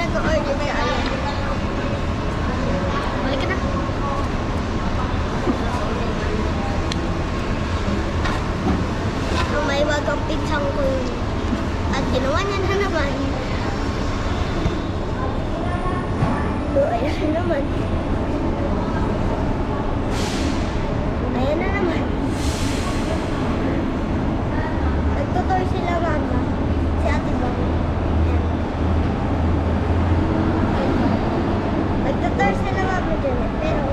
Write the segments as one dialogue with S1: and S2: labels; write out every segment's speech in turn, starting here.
S1: nag-order ka agad. Balik ka na. Ang may bagang pinsang ko yun. At ginawa niya na naman. So, ayan na naman. Ayan na naman. Nagtutor sila mama. Si ate ba? Ayan. Nagtutor sila mama dyan eh. Pero,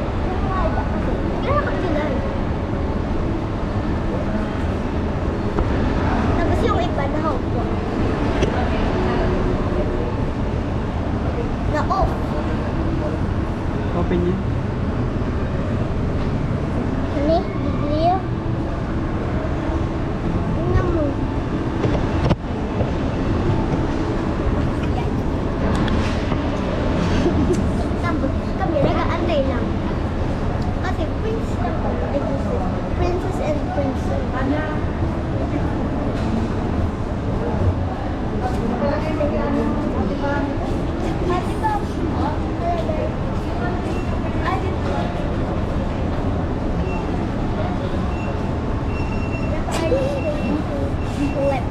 S1: wala kasi. Naglalakad sila. Tapos yung iba nakaupo. Na-off.
S2: Open yun.
S1: Ano? Bibliyo? Tingnan mo. Yan. Tapos kami nag-aantay lang. Kasi prince lang pala. Ay, princess and princess. Ate Bob. Ate Bob. Lip.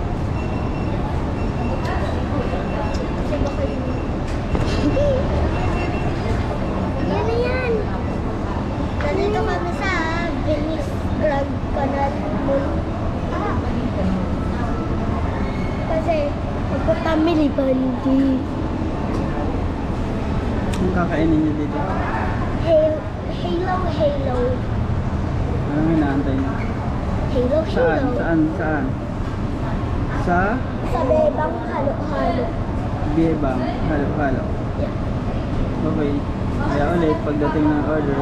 S1: Yan na yan. Nandito kami sa Venice Grand Canal Mall. Kasi magpapamili bandi.
S2: Anong kakainin niyo dito?
S1: Halo.
S2: Anong inaantay niyo?
S1: Halo.
S2: Saan? Sa
S1: Sa bebang halo-halo.
S2: Biyebang. Halo.
S1: Yeah.
S2: Okay. Kaya ulit, pagdating ng order,